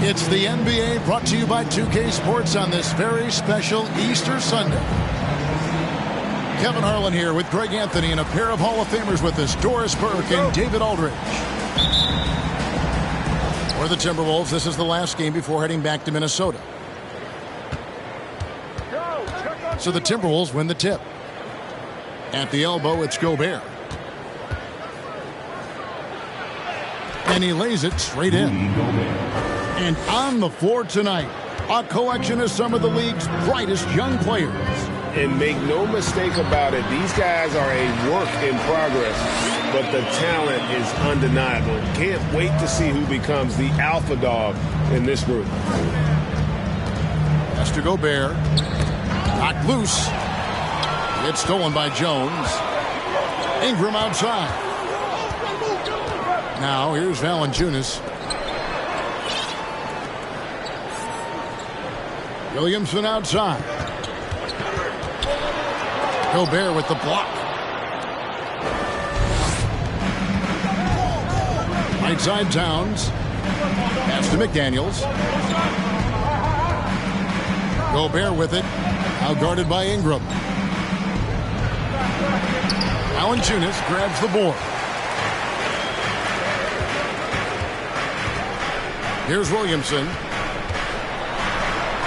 It's the NBA brought to you by 2K Sports on this very special Easter Sunday. Kevin Harlan here with Greg Anthony and a pair of Hall of Famers with us, Doris Burke and David Aldridge. For the Timberwolves, this is the last game before heading back to Minnesota. So the Timberwolves win the tip. At the elbow, it's Gobert. And he lays it straight in. And on the floor tonight, a collection of some of the league's brightest young players. And make no mistake about it, these guys are a work in progress, but the talent is undeniable. Can't wait to see who becomes the alpha dog in this group. Pass to Gobert. Knocked loose. It's stolen by Jones. Ingram outside. Now here's Valanciunas. Williamson outside. Gobert with the block. Right side Towns. Pass to McDaniels. Gobert with it. Now guarded by Ingram. Valanciunas grabs the board. Here's Williamson.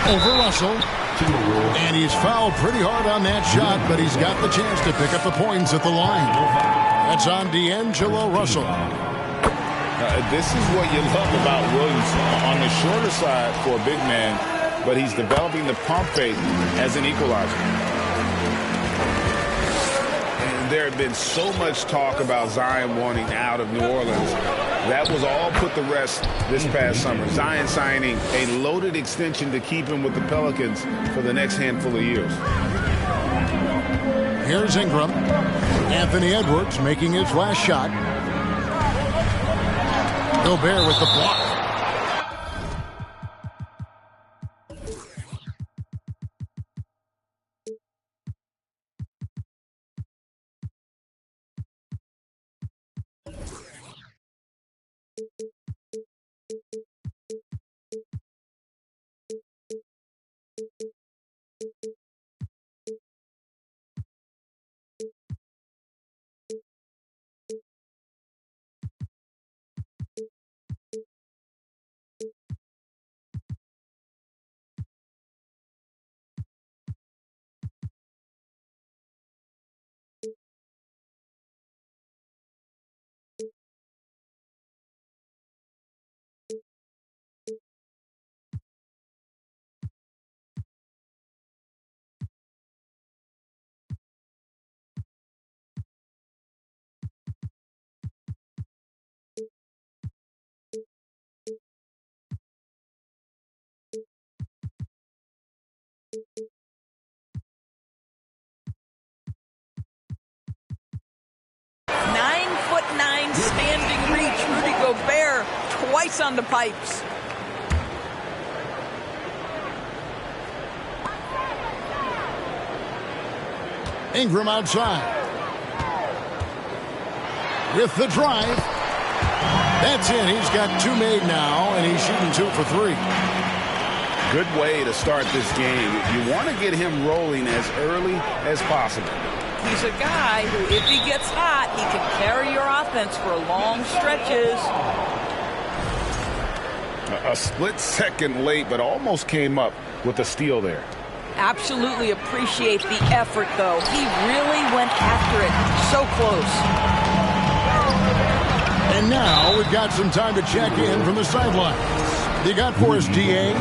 Over Russell. And he's fouled pretty hard on that shot, but he's got the chance to pick up the points at the line. That's on D'Angelo Russell. This is what you love about Williamson. On the shorter side for a big man, but he's developing the pump fake as an equalizer. And there had been so much talk about Zion wanting out of New Orleans. That was all put to rest this past summer. Zion signing a loaded extension to keep him with the Pelicans for the next handful of years. Here's Ingram. Anthony Edwards making his last shot. Gobert with the block. Standing reach, Rudy Gobert twice on the pipes. Ingram outside. With the drive. That's it. He's got 2 made now, and he's shooting 2 for 3. Good way to start this game. You want to get him rolling as early as possible. He's a guy who, if he gets hot, he can carry your offense for long stretches. A split second late, but almost came up with a steal there. Absolutely appreciate the effort, though. He really went after it. So close. And now we've got some time to check in from the sidelines. You got for us, D.A.?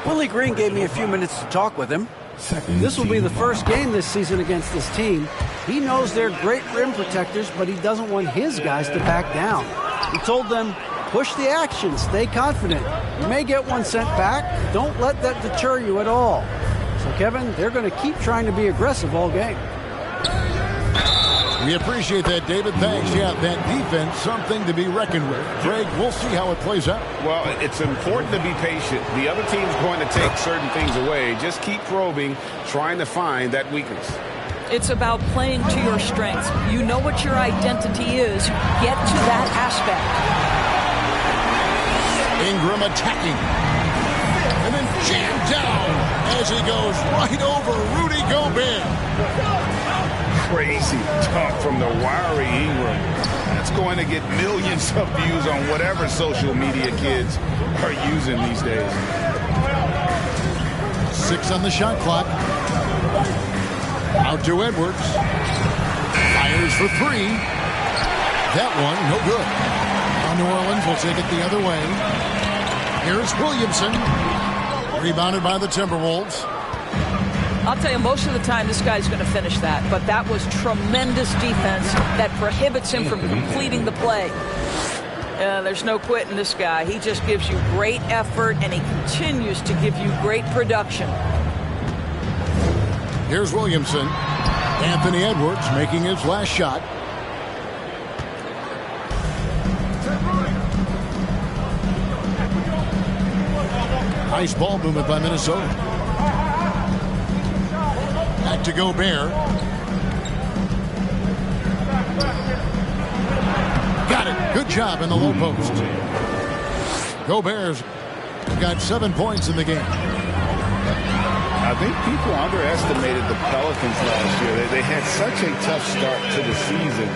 Willie Green gave me a few minutes to talk with him. This will be the first game this season against this team. He knows they're great rim protectors, but he doesn't want his guys to back down. He told them, push the action, stay confident. You may get one sent back. Don't let that deter you at all. So, Kevin, they're going to keep trying to be aggressive all game. We appreciate that, David. Thanks. Yeah, that defense, something to be reckoned with. Greg, we'll see how it plays out. Well, it's important to be patient. The other team's going to take certain things away. Just keep probing, trying to find that weakness. It's about playing to your strengths. You know what your identity is. Get to that aspect. Ingram attacking. And then jammed down as he goes right over Rudy Gobert. Crazy dunk from the wiry Ingram. That's going to get millions of views on whatever social media kids are using these days. 6 on the shot clock. Out to Edwards. Fires for 3. That one, no good. New Orleans will take it the other way. Here's Williamson. Rebounded by the Timberwolves. I'll tell you, most of the time this guy's going to finish that, but that was tremendous defense that prohibits him from completing the play. There's no quitting this guy. He just gives you great effort, and he continues to give you great production. Here's Williamson. Anthony Edwards making his last shot. Nice ball movement by Minnesota. Back to Gobert. Got it. Good job in the low post. Gobert's got 7 points in the game. I think people underestimated the Pelicans last year. They had such a tough start to the season,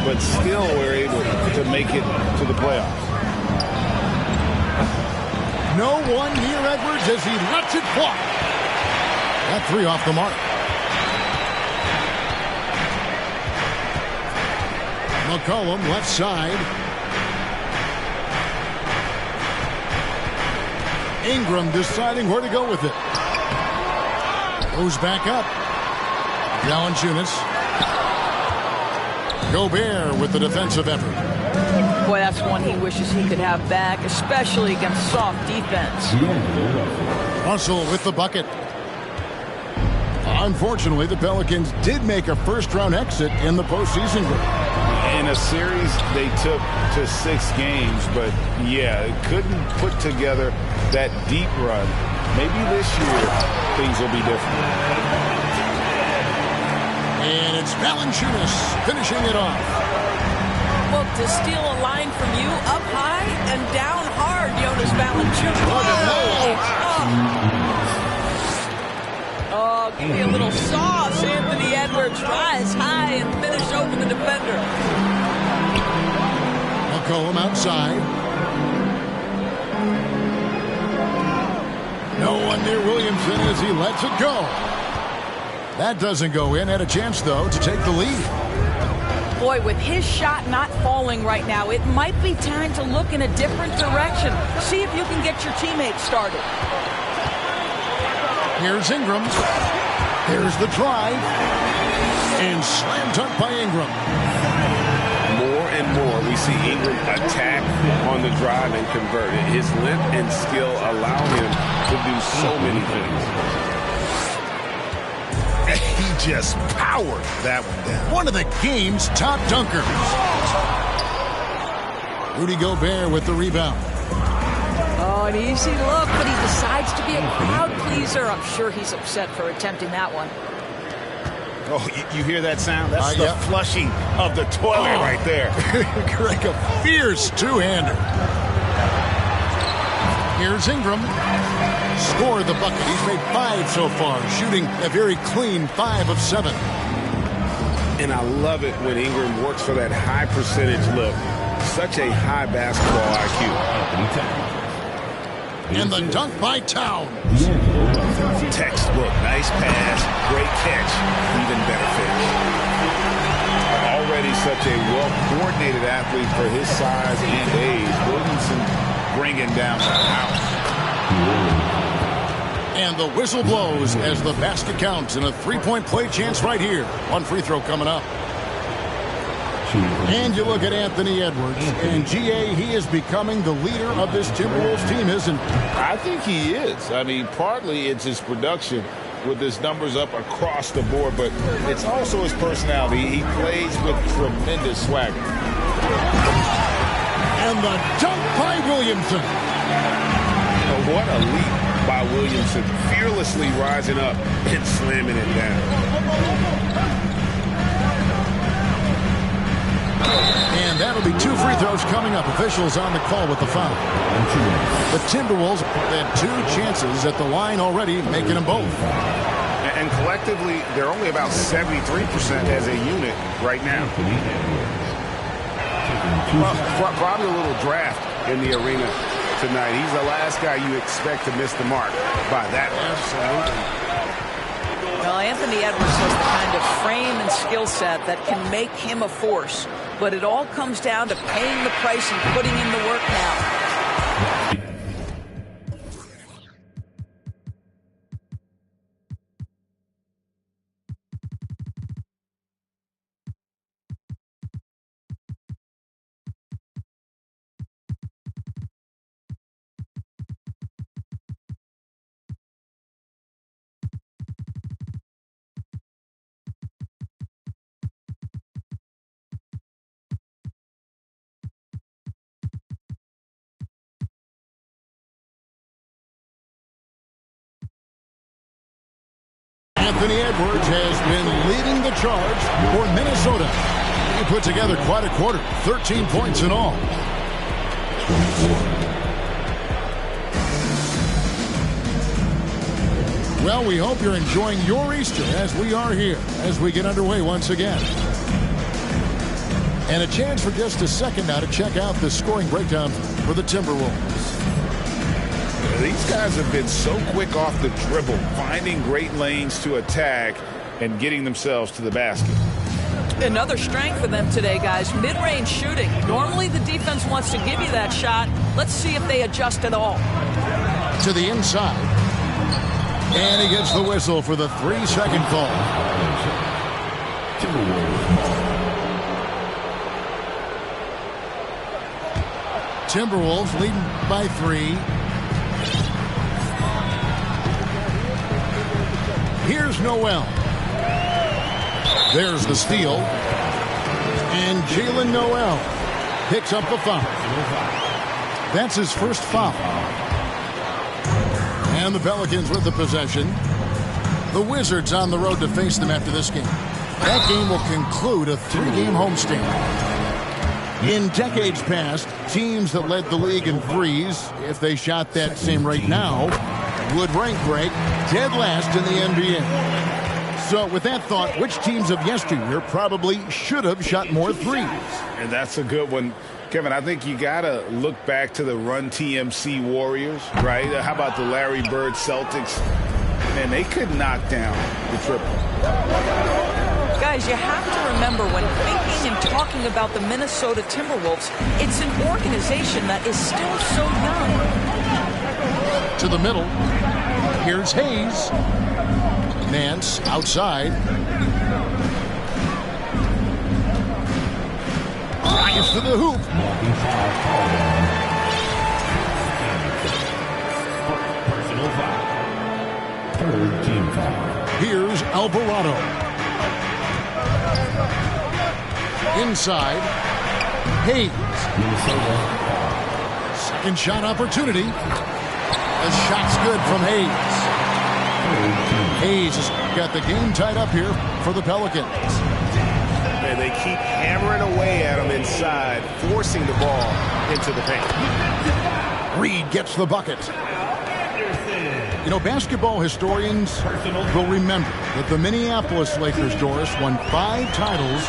but still were able to make it to the playoffs. No one near Edwards as he lets it fly. That 3 off the mark. McCollum left side. Ingram deciding where to go with it. Goes back up. Valanciunas. Gobert with the defensive effort. Boy, that's one he wishes he could have back, especially against soft defense. Russell with the bucket. Unfortunately, the Pelicans did make a first-round exit in the postseason group. In a series they took to 6 games, but yeah, couldn't put together that deep run. Maybe this year things will be different. And it's Valanciunas finishing it off. Well, to steal a line from you up high and down hard, Jonas Valanciunas. Oh, give me a little sauce. Anthony Edwards rise high and finish over the defender. McCollum outside. No one near Williamson as he lets it go. That doesn't go in. Had a chance, though, to take the lead. Boy, with his shot not falling right now, it might be time to look in a different direction. See if you can get your teammates started. Here's Ingram. Here's the drive. And slam dunk by Ingram. More and more we see Ingram attack on the drive and convert it. His length and skill allow him to do so many things. He just powered that one down. One of the game's top dunkers. Rudy Gobert with the rebound. Oh, an easy look, but he decides to be a crowd pleaser. I'm sure he's upset for attempting that one. Oh, you hear that sound? That's the flushing of the toilet right there. Like a fierce two-hander. Here's Ingram. Scored the bucket. He's made 5 so far, shooting a very clean 5 of 7. And I love it when Ingram works for that high percentage look. Such a high basketball IQ. And the dunk by Town. Textbook. Nice pass. Great catch. Even better finish. Already such a well-coordinated athlete for his size and age. Williamson bringing down the house. And the whistle blows as the basket counts and a three-point play chance right here. One free throw coming up. And you look at Anthony Edwards, and G.A., he is becoming the leader of this Timberwolves team, isn't he? I think he is. I mean, partly it's his production with his numbers up across the board, but it's also his personality. He plays with tremendous swagger. And the dunk by Williamson. Oh, what a leap by Williamson, fearlessly rising up and slamming it down. And that'll be 2 free throws coming up. Officials on the call with the foul. The Timberwolves had 2 chances at the line already, making them both. And collectively, they're only about 73% as a unit right now. Well, probably a little draft in the arena tonight. He's the last guy you expect to miss the mark by that much. Absolutely. Well, Anthony Edwards has the kind of frame and skill set that can make him a force. But it all comes down to paying the price and putting in the work now. Anthony Edwards has been leading the charge for Minnesota. He put together quite a quarter, 13 points in all. Well, we hope you're enjoying your Easter as we are here, as we get underway once again. And a chance for just a second now to check out the scoring breakdown for the Timberwolves. These guys have been so quick off the dribble, finding great lanes to attack and getting themselves to the basket. Another strength for them today, guys. Mid-range shooting. Normally the defense wants to give you that shot. Let's see if they adjust at all. To the inside. And he gets the whistle for the 3-second call. Timberwolves leading by 3. Here's Noel. There's the steal. And Jalen Noel picks up the foul. That's his first foul. And the Pelicans with the possession. The Wizards on the road to face them after this game. That game will conclude a 3-game homestand. In decades past, teams that led the league in threes, if they shot that same rate now, would rank break dead last in the NBA. So with that thought, which teams of yesteryear probably should have shot more threes? And that's a good one. Kevin, I think you got to look back to the Run TMC Warriors, right? How about the Larry Bird Celtics? Man, they could knock down the triple. Guys, you have to remember when thinking and talking about the Minnesota Timberwolves, it's an organization that is still so young. To the middle. Here's Hayes. Nance outside. Drives to the hoop. Personal foul. Third team foul. Here's Alvarado. Inside. Hayes. Second shot opportunity. The shot's good from Hayes. Hayes has got the game tied up here for the Pelicans. And they keep hammering away at them inside, forcing the ball into the paint. Reed gets the bucket. You know, basketball historians will remember that the Minneapolis Lakers, Doris, won 5 titles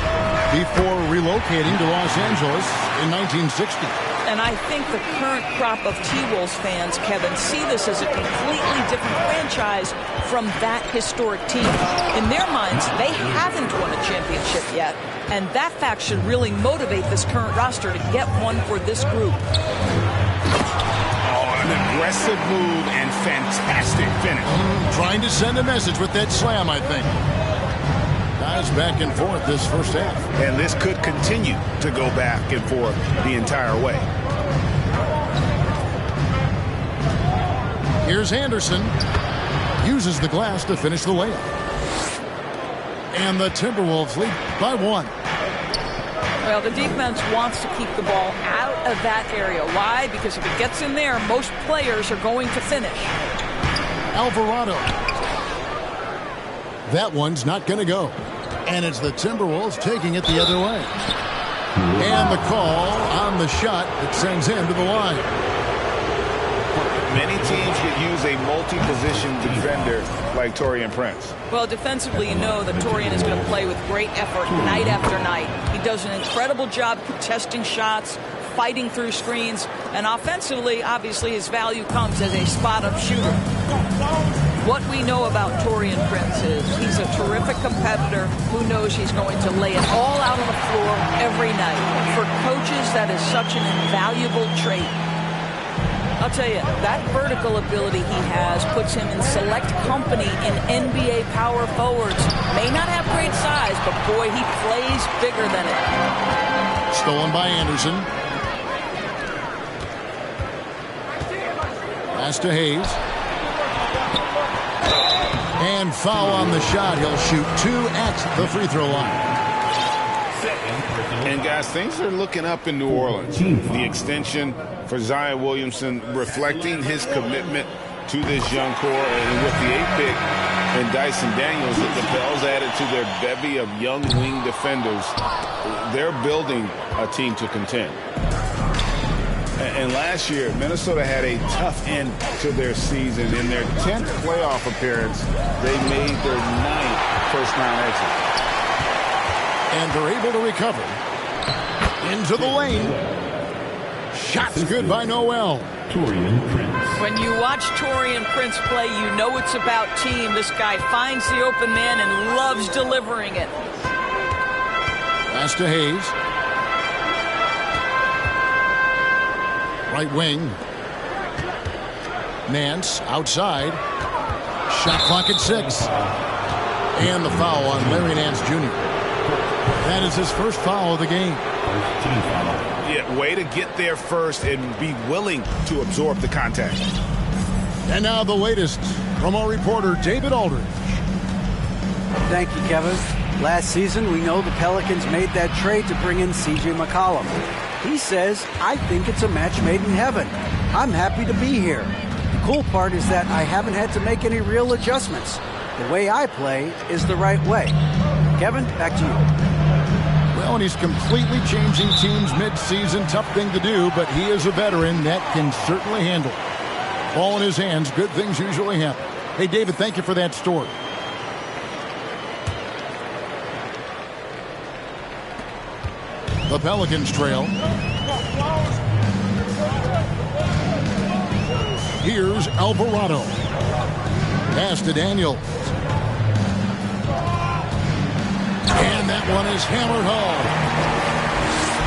before relocating to Los Angeles in 1960. And I think the current crop of T-Wolves fans, Kevin, see this as a completely different franchise from that historic team. In their minds, they haven't won a championship yet, and that fact should really motivate this current roster to get one for this group. An aggressive move and fantastic finish. Trying to send a message with that slam, I think. Guys back and forth this first half. And this could continue to go back and forth the entire way. Here's Anderson. Uses the glass to finish the layup. And the Timberwolves lead by 1. Well, the defense wants to keep the ball out of that area. Why? Because if it gets in there, most players are going to finish. Alvarado. That one's not going to go. And it's the Timberwolves taking it the other way. And the call on the shot that sends him to the line. Many teams could use a multi-position defender like Taurean Prince. Well, defensively, you know that Taurean is going to play with great effort night after night. He does an incredible job contesting shots, fighting through screens, and offensively, obviously, his value comes as a spot-up shooter. What we know about Taurean Prince is he's a terrific competitor who knows he's going to lay it all out on the floor every night. For coaches, that is such an invaluable trait. I'll tell you, that vertical ability he has puts him in select company in NBA power forwards. May not have great size, but boy, he plays bigger than it. Stolen by Anderson. Pass to Hayes. And foul on the shot. He'll shoot 2 at the free throw line. And guys, things are looking up in New Orleans. The extension for Zion Williamson reflecting his commitment to this young core. And with the 8th pick and Dyson Daniels, the Pels added to their bevy of young wing defenders. They're building a team to contend. And last year, Minnesota had a tough end to their season. In their 10th playoff appearance, they made their 9th first-round exit. And they're able to recover. Into the lane. Shots good by Noel. Taurean Prince. When you watch Taurean Prince play, you know it's about team. This guy finds the open man and loves delivering it. Pass to Hayes. Right wing. Nance outside. Shot clock at 6. And the foul on Larry Nance Jr. That is his first foul of the game. Yeah, way to get there first and be willing to absorb the contact. And now the latest from our reporter, David Aldridge. Thank you, Kevin. Last season, we know the Pelicans made that trade to bring in C.J. McCollum. He says, I think it's a match made in heaven. I'm happy to be here. The cool part is that I haven't had to make any real adjustments. The way I play is the right way. Kevin, back to you. Well, and he's completely changing teams mid-season. Tough thing to do, but he is a veteran that can certainly handle it. Ball in his hands, good things usually happen. Hey, David, thank you for that story. The Pelicans trail. Here's Alvarado. Pass to Daniels. And that one is hammered home.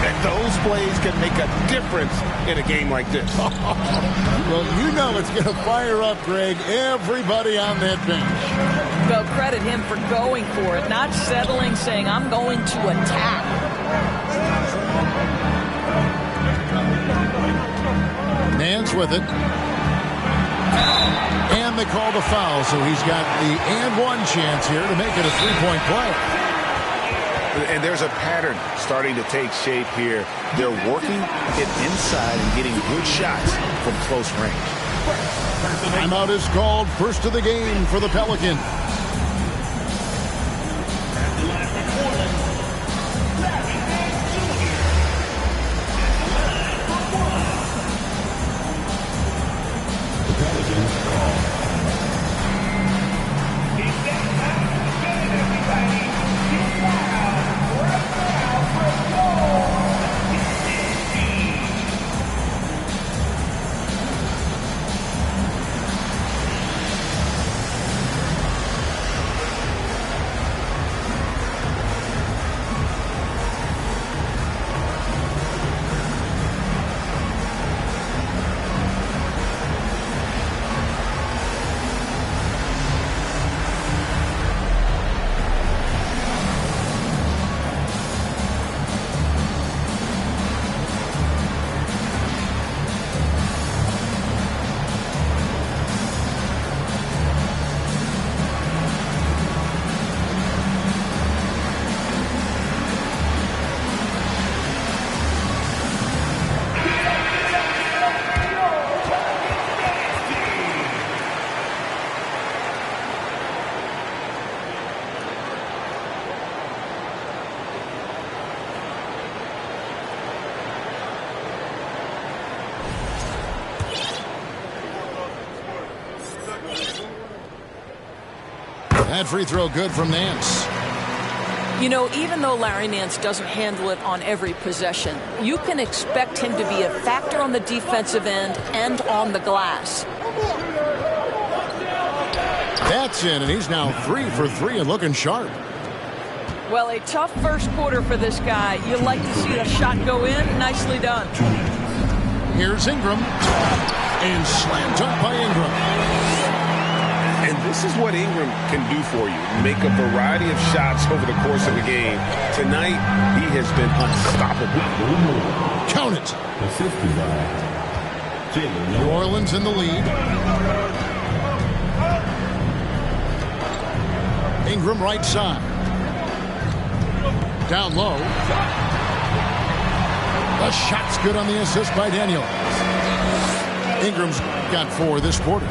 And those plays can make a difference in a game like this. Well, you know it's going to fire up, Greg, everybody on that bench. Well, credit him for going for it, not settling, saying, I'm going to attack. Nance with it. And they call the foul, so he's got the and one chance here to make it a three-point play. And there's a pattern starting to take shape here. They're working it inside and getting good shots from close range. Timeout is called, first of the game for the Pelicans. That free throw good from Nance. You know, even though Larry Nance doesn't handle it on every possession, you can expect him to be a factor on the defensive end and on the glass. That's in, and he's now 3 for 3 and looking sharp. Well, a tough first quarter for this guy. You like to see the shot go in. Nicely done. Here's Ingram. And slam dunk by Ingram. And this is what Ingram can do for you. Make a variety of shots over the course of the game. Tonight, he has been unstoppable. Count it. New Orleans in the lead. Ingram right side. Down low. The shot's good on the assist by Daniels. Ingram's got 4 this quarter.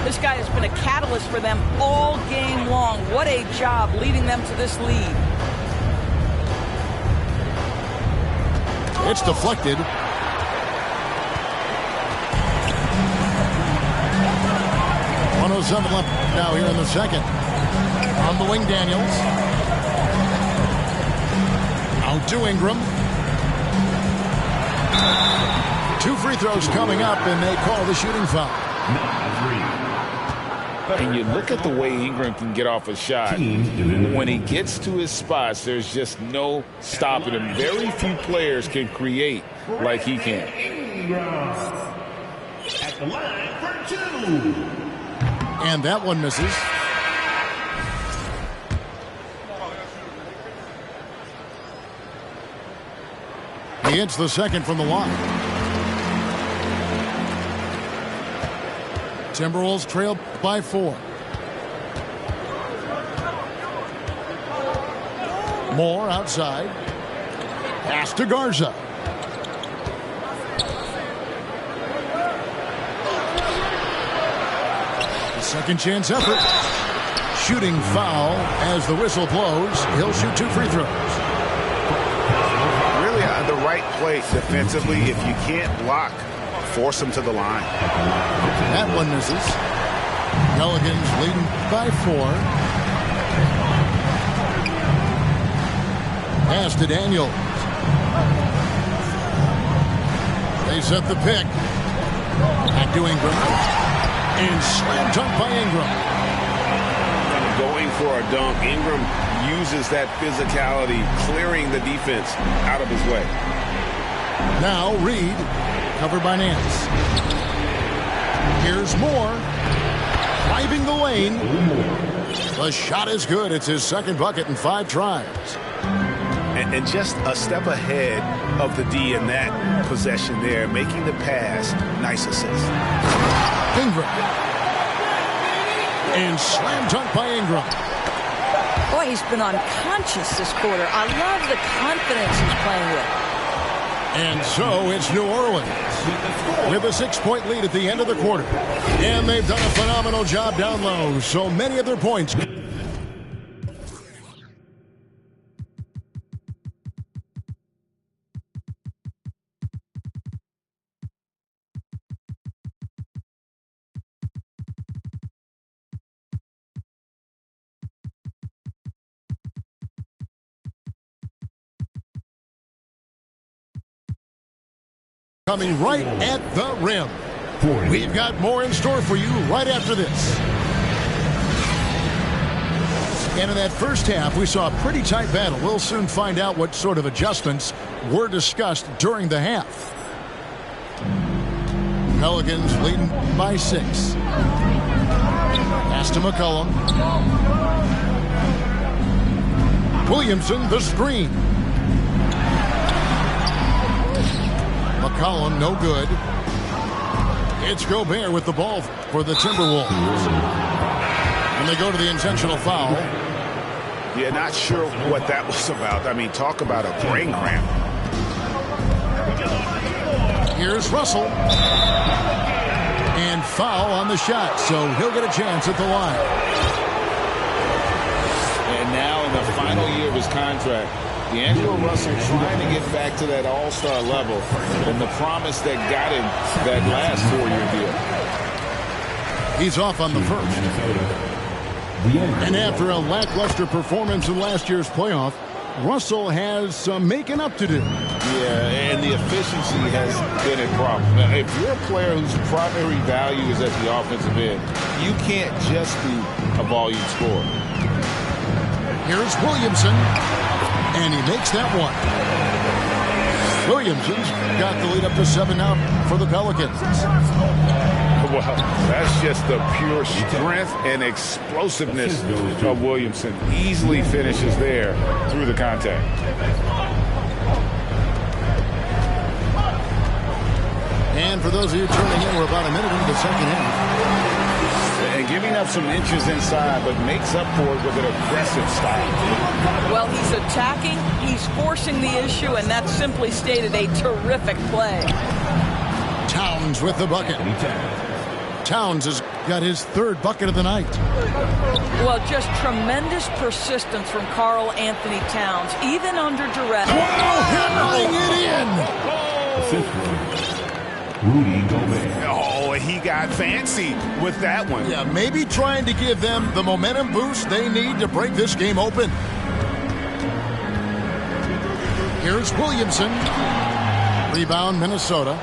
This guy has been a catalyst for them all game long. What a job leading them to this lead. It's deflected. .107 left now here in the second. On the wing, Daniels. Out to Ingram. 2 free throws coming up, and they call the shooting foul. And you look at the way Ingram can get off a shot. When he gets to his spots, there's just no stopping him. Very few players can create like he can. At the line for 2. And that one misses. He hits the second from the line. Timberwolves trail by 4. Moore outside. Pass to Garza. The second chance effort. Shooting foul as the whistle blows. He'll shoot 2 free throws. Really the right play defensively. If you can't block, force him to the line. That one misses. Pelicans leading by 4. Pass to Daniels. They set the pick. Back to Ingram. And slam dunk by Ingram. Going for a dunk. Ingram uses that physicality, clearing the defense out of his way. Now Reed, covered by Nance. Here's Moore. Driving the lane. The shot is good. It's his second bucket in 5 tries. And just a step ahead of the D in that possession there, making the pass. Nice assist. Ingram. And slam dunk by Ingram. Boy, he's been unconscious this quarter. I love the confidence he's playing with. And so it's New Orleans with a 6-point lead at the end of the quarter. And they've done a phenomenal job down low. So many of their points. Coming right at the rim. We've got more in store for you right after this. And in that first half, we saw a pretty tight battle. We'll soon find out what sort of adjustments were discussed during the half. Pelicans leading by 6. Pass to McCollum. Williamson, the screen. McCollum, no good. It's Gobert with the ball for the Timberwolves. And they go to the intentional foul. Yeah, not sure what that was about. I mean, talk about a brain cramp. Here's Russell. And foul on the shot, so he'll get a chance at the line. And now in the final year of his contract, D'Angelo Russell trying to get back to that all-star level and the promise that got him that last 4-year deal. He's off on the first. And after a lackluster performance in last year's playoff, Russell has some making up to do. Yeah, and the efficiency has been a problem. Now, if you're a player whose primary value is at the offensive end, you can't just be a volume scorer. Here's Williamson, and he makes that one. Williamson's got the lead up to 7 now for the Pelicans. Well, that's just the pure strength and explosiveness of Williamson. Easily finishes there through the contact. And for those of you turning in, we're about a minute into the second half. And giving up some inches inside, but makes up for it with an aggressive style. Well, he's attacking, he's forcing the issue, and that's simply stated a terrific play. Towns with the bucket. Towns has got his 3rd bucket of the night. Well, just tremendous persistence from Karl Anthony Towns, even under duress. Hammering it in! Rudy Gobert. Oh, he got fancy with that one. Yeah, maybe trying to give them the momentum boost they need to break this game open. Here's Williamson. Rebound, Minnesota.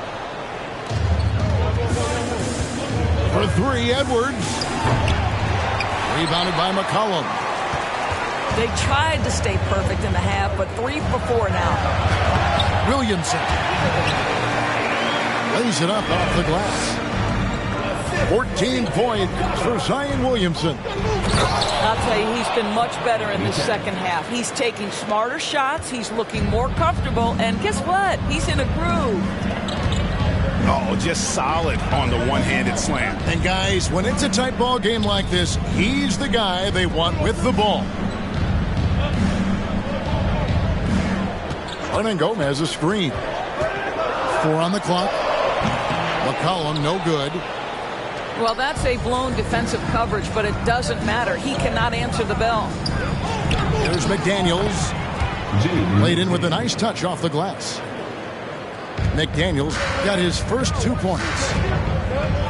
For 3, Edwards. Rebounded by McCollum. They tried to stay perfect in the half, but 3 for 4 now. Williamson lays it up off the glass. 14 points for Zion Williamson. I'll tell you, he's been much better in the second half. He's taking smarter shots. He's looking more comfortable. And guess what? He's in a groove. Oh, just solid on the one-handed slam. And guys, when it's a tight ball game like this, he's the guy they want with the ball. Hernan Gomez a screen. 4 on the clock. McCollum no good. Well, that's a blown defensive coverage, but it doesn't matter. He cannot answer the bell. There's McDaniels. Laid in with a nice touch off the glass. McDaniels got his first 2 points.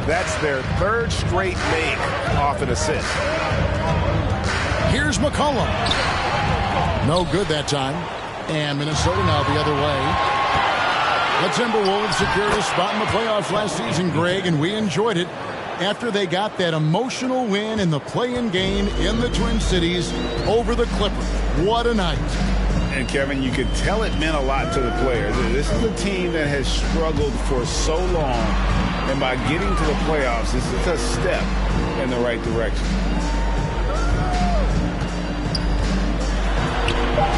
That's their 3rd straight make off an assist. Here's McCollum. No good that time. And Minnesota now the other way. The Timberwolves secured a spot in the playoffs last season, Greg, and we enjoyed it after they got that emotional win in the play-in game in the Twin Cities over the Clippers. What a night. And, Kevin, you could tell it meant a lot to the players. This is a team that has struggled for so long, and by getting to the playoffs, this is a step in the right direction.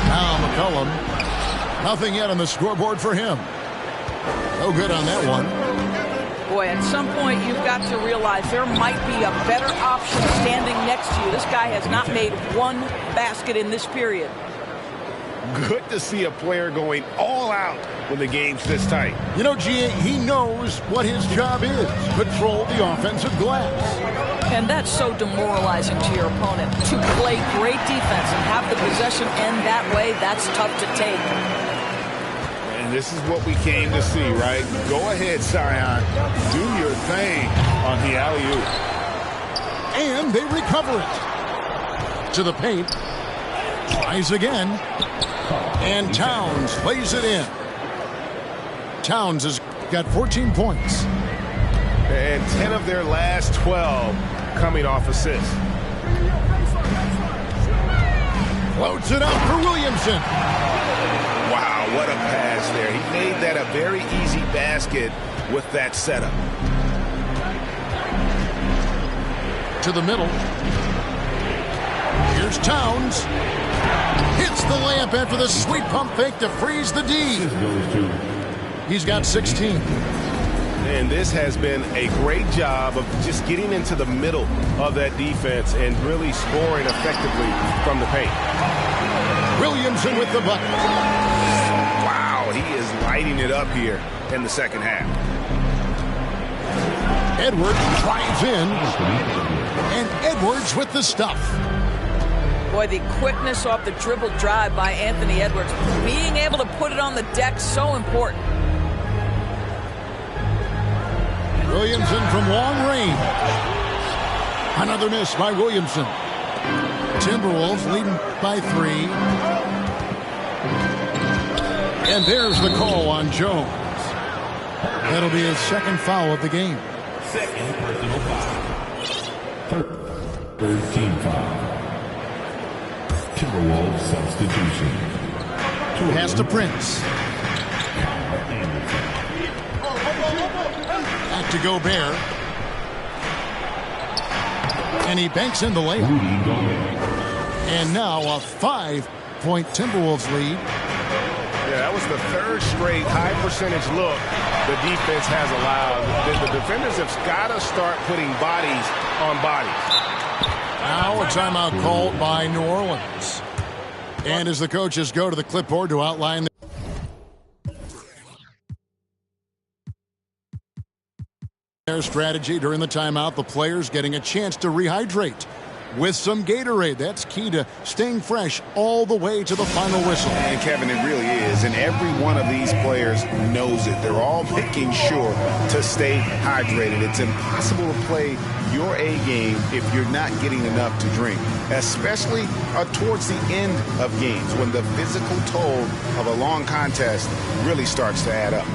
Now McCollum. Nothing yet on the scoreboard for him. No good on that one. Boy, at some point you've got to realize there might be a better option standing next to you. This guy has not made 1 basket in this period. Good to see a player going all out when the game's this tight. You know, G.A., he knows what his job is. Control the offensive glass. And that's so demoralizing to your opponent. To play great defense and have the possession end that way, that's tough to take. And this is what we came to see, right? Go ahead, Zion. Do your thing on the alley-oop. And they recover it. To the paint. Tries again. And Towns lays it in. Towns has got 14 points. And 10 of their last 12 coming off assists. Floats it out for Williamson. Wow, what a pass there. He made that a very easy basket with that setup. To the middle. Here's Towns. Hits the layup after the sweet pump fake to freeze the D. He's got 16. And this has been a great job of just getting into the middle of that defense and really scoring effectively from the paint. Williamson with the bucket. Wow, he is lighting it up here in the second half. Edwards drives in. And Edwards with the stuff. Boy, the quickness off the dribble drive by Anthony Edwards. Being able to put it on the deck, so important. Williamson from long range. Another miss by Williamson. Timberwolves leading by 3. And there's the call on Jones. That'll be his second foul of the game. Second personal foul. Third team foul. Timberwolves substitution. Pass to Prince. Back to Gobert. And he banks in the layup. And now a 5-point Timberwolves lead. Yeah, that was the third straight high percentage look the defense has allowed. The defenders have got to start putting bodies on bodies. Now a timeout called by New Orleans. And as the coaches go to the clipboard to outline their strategy during the timeout, the players getting a chance to rehydrate with some Gatorade. That's key to staying fresh all the way to the final whistle. And Kevin, it really is. And every one of these players knows it. They're all making sure to stay hydrated. It's impossible to play your A game if you're not getting enough to drink, especially towards the end of games when the physical toll of a long contest really starts to add up.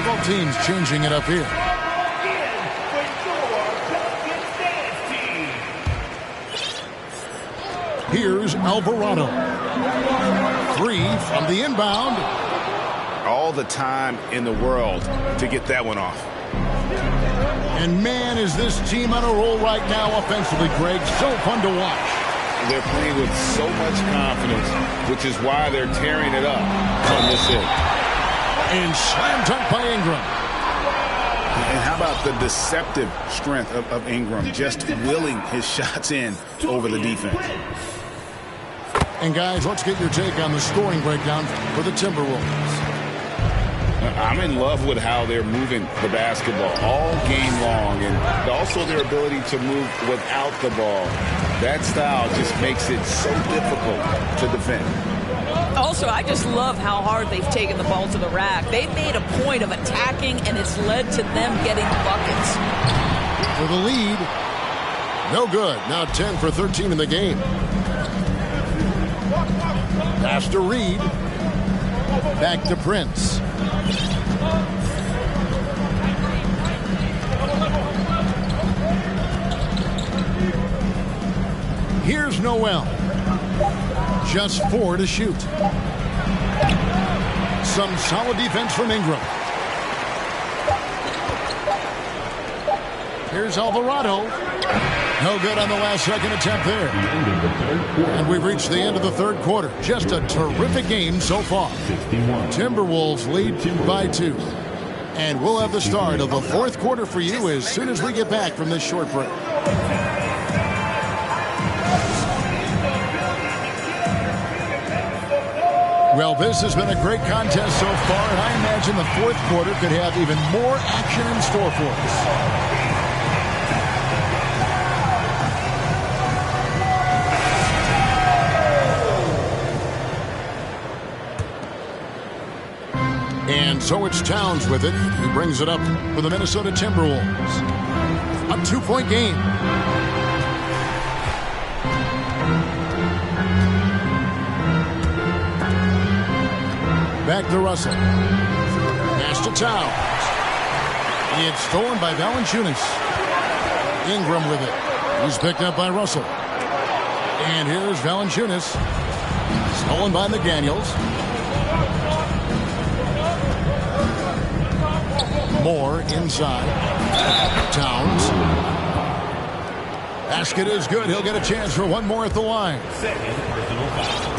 Both teams changing it up here. Here's Alvarado. 3 from the inbound. All the time in the world to get that one off. And man, is this team on a roll right now offensively, Greg. So fun to watch. They're playing with so much confidence, which is why they're tearing it up on this end. And slam dunk by Ingram. And how about the deceptive strength of Ingram, just willing his shots in over the defense. And guys, let's get your take on the scoring breakdown for the Timberwolves. I'm in love with how they're moving the basketball all game long, and also their ability to move without the ball. That style just makes it so difficult to defend. Also, I just love how hard they've taken the ball to the rack. They've made a point of attacking, and it's led to them getting buckets. For the lead, no good. Now 10 for 13 in the game. Pass to Reed. Back to Prince. Here's Noel. Just 4 to shoot. Some solid defense from Ingram. Here's Alvarado. No good on the last second attempt there. And we've reached the end of the third quarter. Just a terrific game so far. Timberwolves lead by 2. And we'll have the start of the fourth quarter for you as soon as we get back from this short break. Well, this has been a great contest so far, and I imagine the fourth quarter could have even more action in store for us. And so it's Towns with it. He brings it up for the Minnesota Timberwolves. A 2-point game. Back to Russell. Pass to Towns. It's stolen by Valanciunas. Ingram with it. He's picked up by Russell. And here's Valanciunas. Stolen by McDaniels. Moore inside. Towns. Basket is good. He'll get a chance for one more at the line.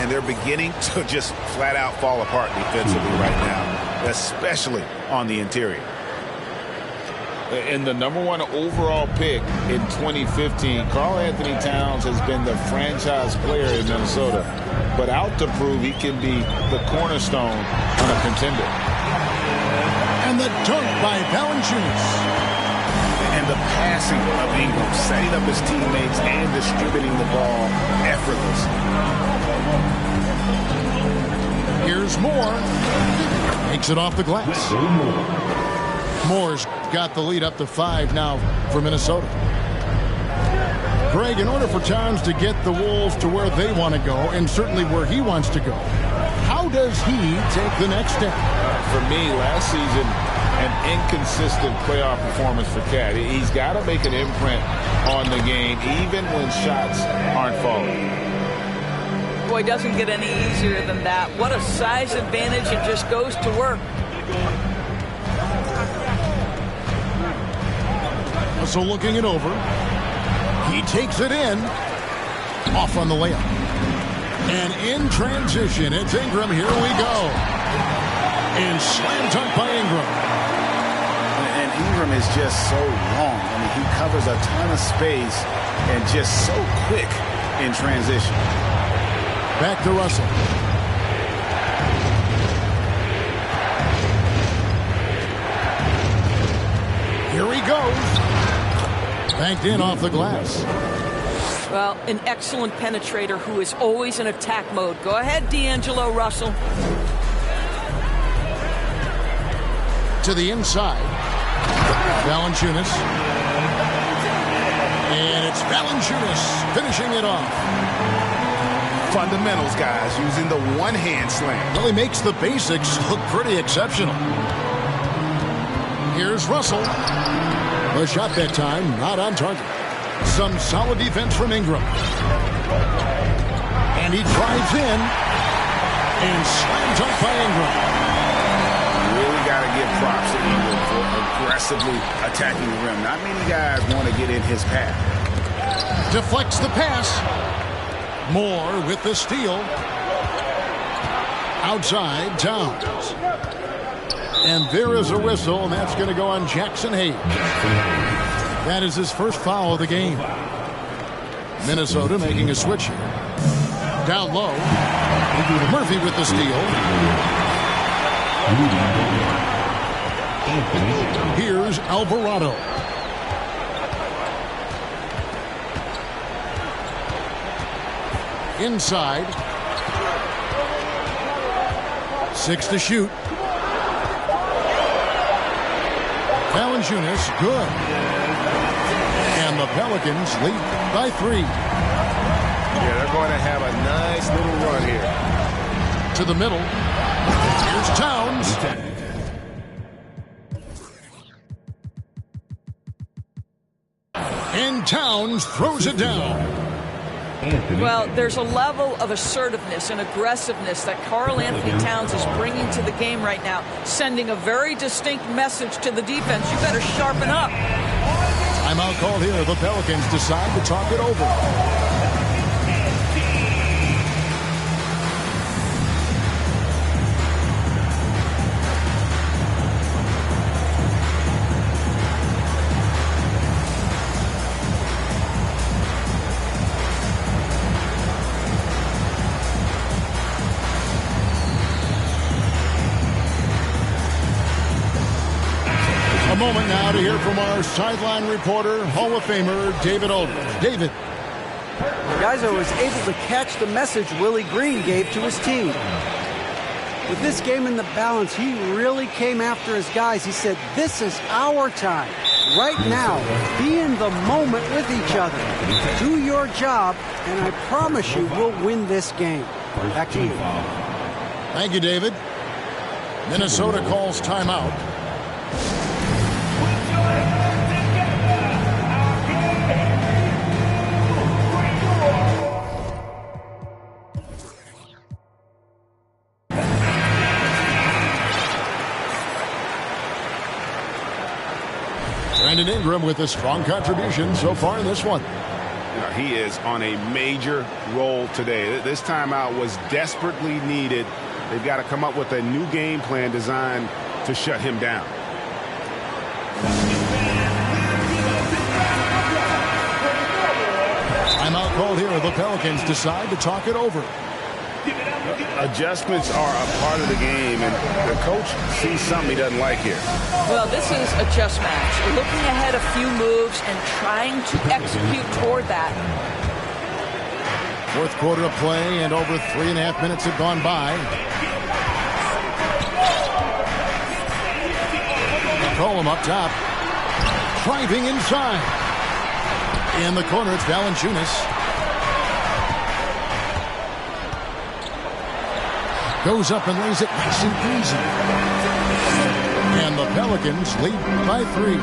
And they're beginning to just flat out fall apart defensively right now, especially on the interior. And the #1 overall pick in 2015, Karl Anthony Towns has been the franchise player in Minnesota, but out to prove he can be the cornerstone on a contender. And the dunk by Valanciunas. And the passing of Ingram, setting up his teammates and distributing the ball effortless. Here's Moore. Takes it off the glass. Moore's got the lead up to 5 now for Minnesota. Greg, in order for Towns to get the Wolves to where they want to go, and certainly where he wants to go, how does he take the next step? For me, last season, an inconsistent playoff performance for Cat. He's got to make an imprint on the game, even when shots aren't falling. Boy, doesn't get any easier than that. What a size advantage, and just goes to work. So looking it over. He takes it in. Off on the layup. And in transition, it's Ingram. Here we go. And slam dunk by Ingram. And Ingram is just so long. I mean, he covers a ton of space and just so quick in transition. Back to Russell. Here he goes. Banked in off the glass. Well, an excellent penetrator who is always in attack mode. Go ahead, D'Angelo Russell. To the inside. Valanciunas. And it's Valanciunas finishing it off. Fundamentals, guys, using the one-hand slam. Well, he makes the basics look pretty exceptional. Here's Russell. The shot that time, not on target. Some solid defense from Ingram. And he drives in. And slams up by Ingram. Really got to give props to Ingram for aggressively attacking the rim. Not many guys want to get in his path. Deflects the pass. Moore with the steal. Outside, Towns. And there is a whistle, and that's going to go on Jackson Hayes. That is his first foul of the game. Minnesota making a switch here. Down low. Murphy with the steal. Here's Alvarado. Inside. 6 to shoot. Valanciunas, good. And the Pelicans lead by 3. Yeah, they're going to have a nice little run here. To the middle. Here's Towns. And Towns throws it down. Well, there's a level of assertiveness and aggressiveness that Karl Anthony Towns is bringing to the game right now, sending a very distinct message to the defense. You better sharpen up. Timeout called here. The Pelicans decide to talk it over. A moment now to hear from our sideline reporter, Hall of Famer David Aldridge. David. Guys, I was able to catch the message Willie Green gave to his team. With this game in the balance, he really came after his guys. He said, this is our time. Right now, be in the moment with each other. Do your job, and I promise you we'll win this game. Back to you. Thank you, David. Minnesota calls timeout. Brandon Ingram with a strong contribution so far in this one. He is on a major role today. This timeout was desperately needed. They've got to come up with a new game plan designed to shut him down. Timeout called here. The Pelicans decide to talk it over. Adjustments are a part of the game, and the coach sees something he doesn't like here. Well, this is a chess match. Looking ahead a few moves and trying to execute toward that. Fourth quarter of play, and over 3.5 minutes have gone by. McCollum up top. Driving inside. In the corner, it's Valanciunas. Goes up and lays it nice and easy. And the Pelicans lead by 3.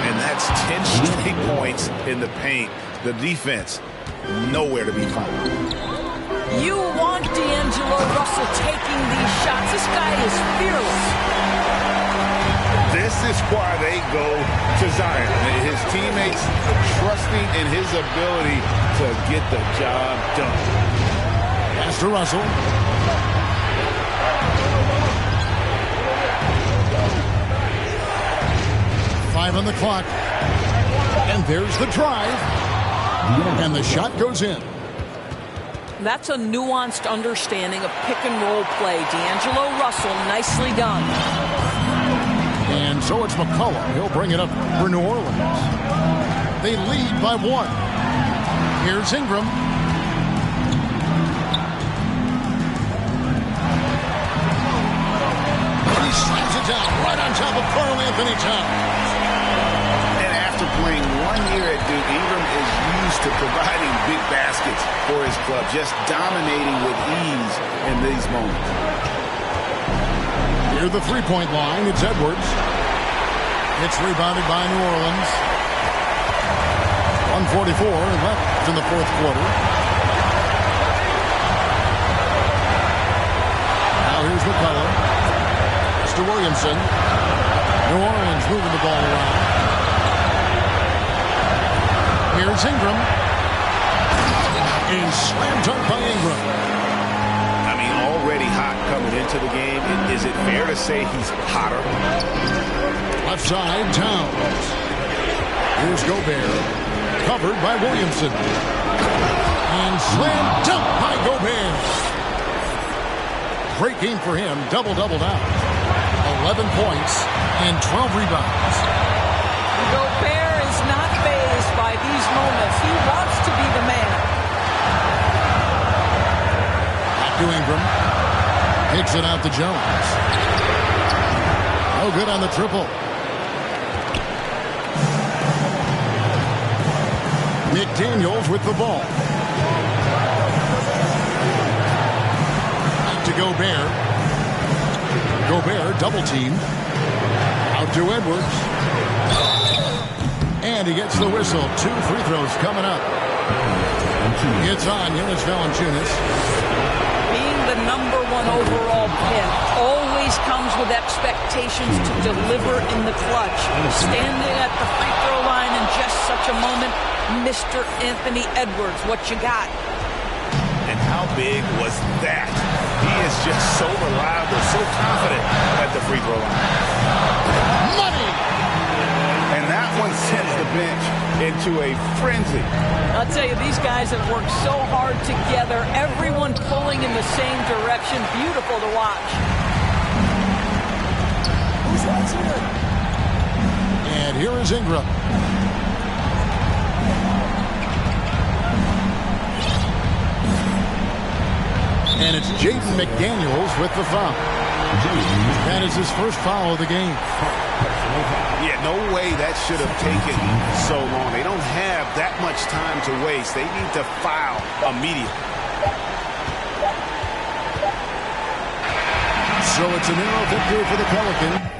And that's 10 straight points in the paint. The defense, nowhere to be found. You want D'Angelo Russell taking these shots. This guy is fearless. This is why they go to Zion. His teammates trusting in his ability to get the job done. Pass to Russell. Five on the clock. And there's the drive. And the shot goes in. That's a nuanced understanding of pick-and-roll play. D'Angelo Russell, nicely done. And so it's McCollum. He'll bring it up for New Orleans. They lead by 1. Here's Ingram. He slams it down right on top of Karl Anthony Towns. And after playing 1 year at Duke, Ingram is used to providing big baskets for his club, just dominating with ease in these moments. Near the three-point line, it's Edwards. It's rebounded by New Orleans. 1:44 left in the fourth quarter. Now here's McCollum. It's to Williamson. New Orleans moving the ball around. Here's Ingram. And slam dunk by Ingram. I mean, already hot coming into the game. Is it fair to say he's hotter? Left side, Towns. Here's Gobert. Covered by Williamson. And slam dunk by Gobert. Great game for him. Double-doubled out. 11 points and 12 rebounds. Gobert is not fazed by these moments. He wants to be the man. Back to Ingram. Kicks it out to Jones. No good on the triple. McDaniels with the ball. Back to Gobert. Gobert double teamed. Out to Edwards. And he gets the whistle. 2 free throws coming up. It's on Jonas Valanciunas. Being the #1 overall pick always comes with expectations to deliver in the clutch. Standing at the free throw line in just such a moment, Mr. Anthony Edwards, what you got? And how big was that? He is just so reliable, so confident at the free throw line. Money! And that one sends the bench into a frenzy. I'll tell you, these guys have worked so hard together, everyone pulling in the same direction. Beautiful to watch. And here is Ingram. And it's Jaden McDaniels with the foul. That is his first foul of the game. Yeah, no way that should have taken so long. They don't have that much time to waste. They need to foul immediately. So it's a narrow victory for the Pelicans.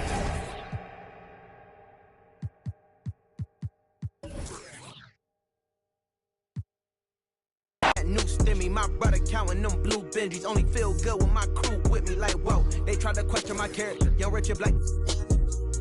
New stimmy, my brother counting them blue Benjis. Only feel good with my crew with me. Like, whoa, they try to question my character. Young Richard Blake.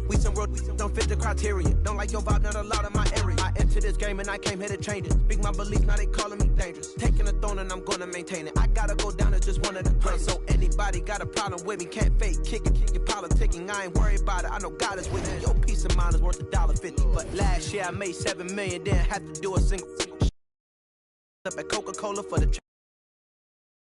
We some real don't fit the criteria. Don't like your vibe, not allowed in my area. I entered this game and I came here to change it. Speak my beliefs, now they calling me dangerous. Taking a throne and I'm gonna maintain it. I gotta go down as just one of the greats. So anybody got a problem with me, can't fake kick it. You're politicking, I ain't worried about it. I know God is with me. Your peace of mind is worth $1.50. But last year I made $7 million, didn't have to do a single up at Coca-Cola for the